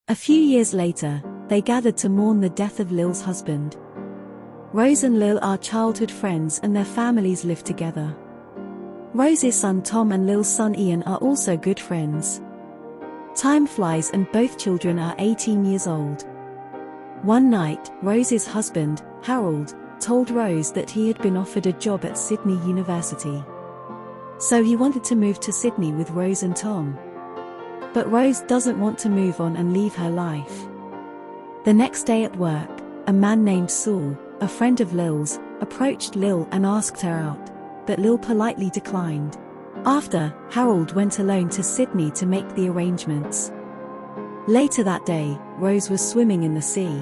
A few years later, they gathered to mourn the death of Lil's husband. Rose and Lil are childhood friends and their families live together. Rose's son Tom and Lil's son Ian are also good friends. Time flies and both children are 18 years old. One night, Rose's husband, Harold, told Rose that he had been offered a job at Sydney University. So he wanted to move to Sydney with Rose and Tom. But Rose doesn't want to move on and leave her life. The next day at work, a man named Saul, a friend of Lil's, approached Lil and asked her out, but Lil politely declined. After, Harold went alone to Sydney to make the arrangements. Later that day, Rose was swimming in the sea.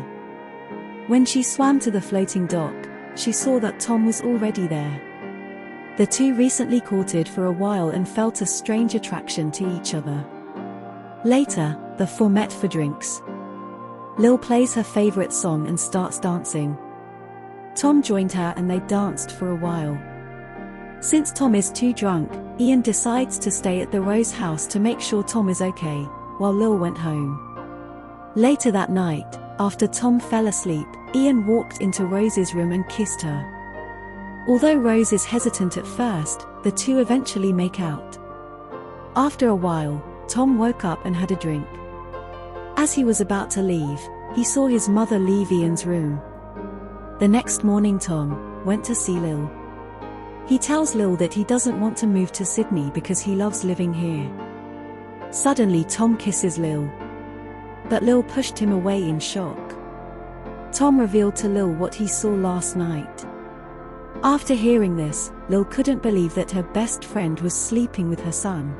When she swam to the floating dock, she saw that Tom was already there. The two recently courted for a while and felt a strange attraction to each other. Later, the four met for drinks. Lil plays her favorite song and starts dancing. Tom joined her and they danced for a while. Since Tom is too drunk, Ian decides to stay at the Rose house to make sure Tom is okay, while Lil went home. Later that night, after Tom fell asleep, Ian walked into Rose's room and kissed her. Although Rose is hesitant at first, the two eventually make out. After a while, Tom woke up and had a drink. As he was about to leave, he saw his mother leave Ian's room. The next morning Tom went to see Lil. He tells Lil that he doesn't want to move to Sydney because he loves living here. Suddenly Tom kisses Lil. But Lil pushed him away in shock. Tom revealed to Lil what he saw last night. After hearing this, Lil couldn't believe that her best friend was sleeping with her son.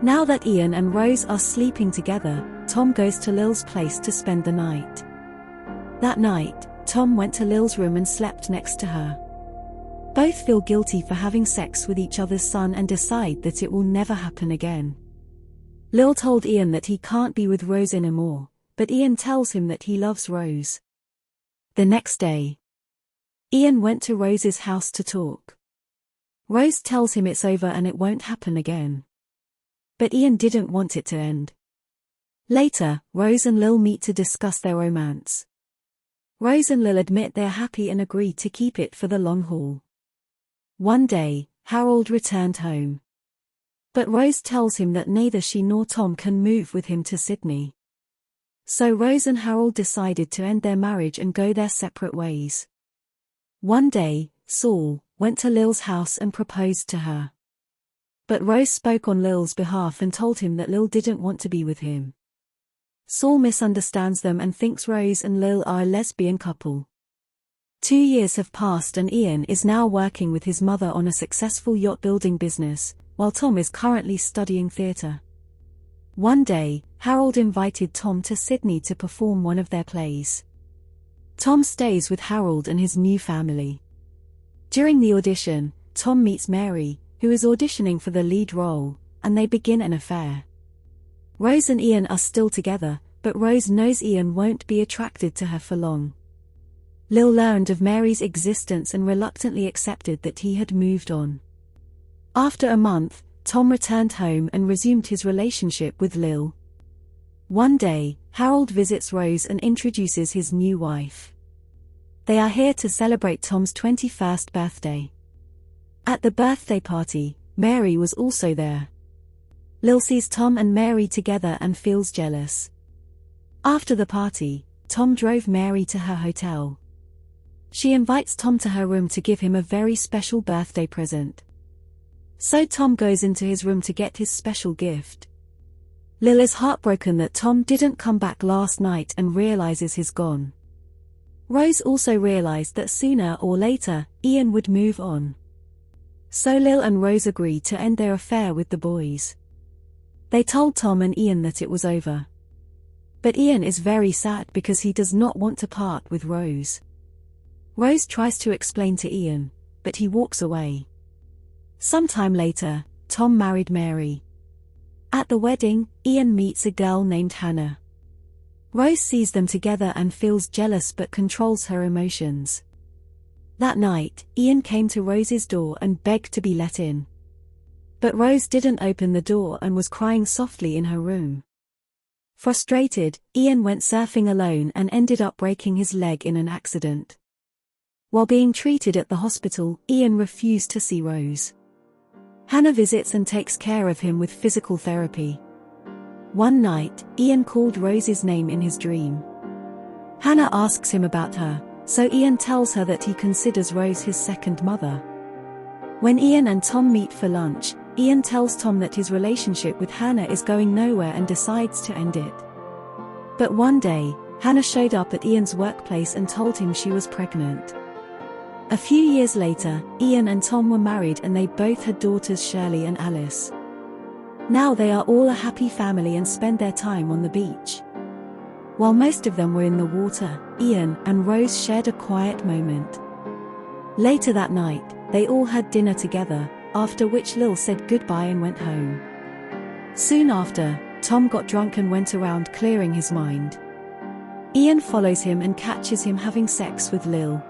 Now that Ian and Rose are sleeping together, Tom goes to Lil's place to spend the night. That night, Tom went to Lil's room and slept next to her. Both feel guilty for having sex with each other's son and decide that it will never happen again. Lil told Ian that he can't be with Rose anymore, but Ian tells him that he loves Rose. The next day, Ian went to Rose's house to talk. Rose tells him it's over and it won't happen again. But Ian didn't want it to end. Later, Rose and Lil meet to discuss their romance. Rose and Lil admit they're happy and agree to keep it for the long haul. One day, Harold returned home. But Rose tells him that neither she nor Tom can move with him to Sydney. So Rose and Harold decided to end their marriage and go their separate ways. One day, Saul went to Lil's house and proposed to her. But Rose spoke on Lil's behalf and told him that Lil didn't want to be with him. Saul misunderstands them and thinks Rose and Lil are a lesbian couple. 2 years have passed and Ian is now working with his mother on a successful yacht building business, while Tom is currently studying theatre. One day, Harold invited Tom to Sydney to perform one of their plays. Tom stays with Harold and his new family. During the audition, Tom meets Mary, who is auditioning for the lead role, and they begin an affair. Rose and Ian are still together, but Rose knows Ian won't be attracted to her for long. Lil learned of Mary's existence and reluctantly accepted that he had moved on. After a month, Tom returned home and resumed his relationship with Lil. One day, Harold visits Rose and introduces his new wife. They are here to celebrate Tom's 21st birthday. At the birthday party, Mary was also there. Lil sees Tom and Mary together and feels jealous. After the party, Tom drove Mary to her hotel. She invites Tom to her room to give him a very special birthday present. So Tom goes into his room to get his special gift. Lil is heartbroken that Tom didn't come back last night and realizes he's gone. Rose also realized that sooner or later, Ian would move on. So Lil and Rose agreed to end their affair with the boys. They told Tom and Ian that it was over. But Ian is very sad because he does not want to part with Rose. Rose tries to explain to Ian, but he walks away. Sometime later, Tom married Mary. At the wedding, Ian meets a girl named Hannah. Rose sees them together and feels jealous but controls her emotions. That night, Ian came to Rose's door and begged to be let in. But Rose didn't open the door and was crying softly in her room. Frustrated, Ian went surfing alone and ended up breaking his leg in an accident. While being treated at the hospital, Ian refused to see Rose. Hannah visits and takes care of him with physical therapy. One night, Ian called Rose's name in his dream. Hannah asks him about her, so Ian tells her that he considers Rose his second mother. When Ian and Tom meet for lunch, Ian tells Tom that his relationship with Hannah is going nowhere and decides to end it. But one day, Hannah showed up at Ian's workplace and told him she was pregnant. A few years later, Ian and Tom were married and they both had daughters Shirley and Alice. Now they are all a happy family and spend their time on the beach. While most of them were in the water, Ian and Rose shared a quiet moment. Later that night, they all had dinner together, after which Lil said goodbye and went home. Soon after, Tom got drunk and went around clearing his mind. Ian follows him and catches him having sex with Lil.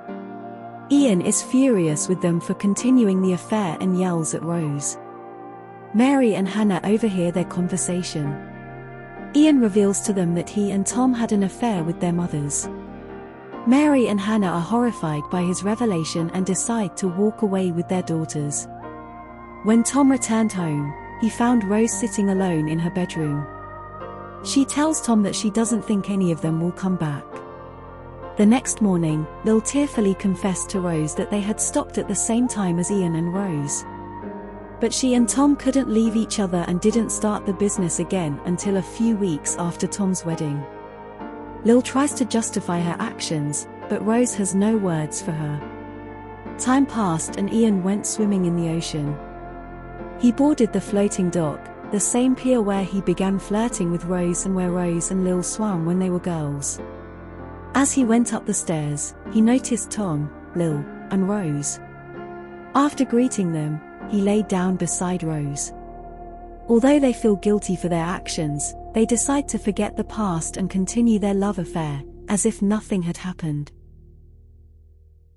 Ian is furious with them for continuing the affair and yells at Rose. Mary and Hannah overhear their conversation. Ian reveals to them that he and Tom had an affair with their mothers. Mary and Hannah are horrified by his revelation and decide to walk away with their daughters. When Tom returned home, he found Rose sitting alone in her bedroom. She tells Tom that she doesn't think any of them will come back. The next morning, Lil tearfully confessed to Rose that they had stopped at the same time as Ian and Rose. But she and Tom couldn't leave each other and didn't start the business again until a few weeks after Tom's wedding. Lil tries to justify her actions, but Rose has no words for her. Time passed and Ian went swimming in the ocean. He boarded the floating dock, the same pier where he began flirting with Rose and where Rose and Lil swam when they were girls. As he went up the stairs, he noticed Tom, Lil, and Rose. After greeting them, he laid down beside Rose. Although they feel guilty for their actions, they decide to forget the past and continue their love affair, as if nothing had happened.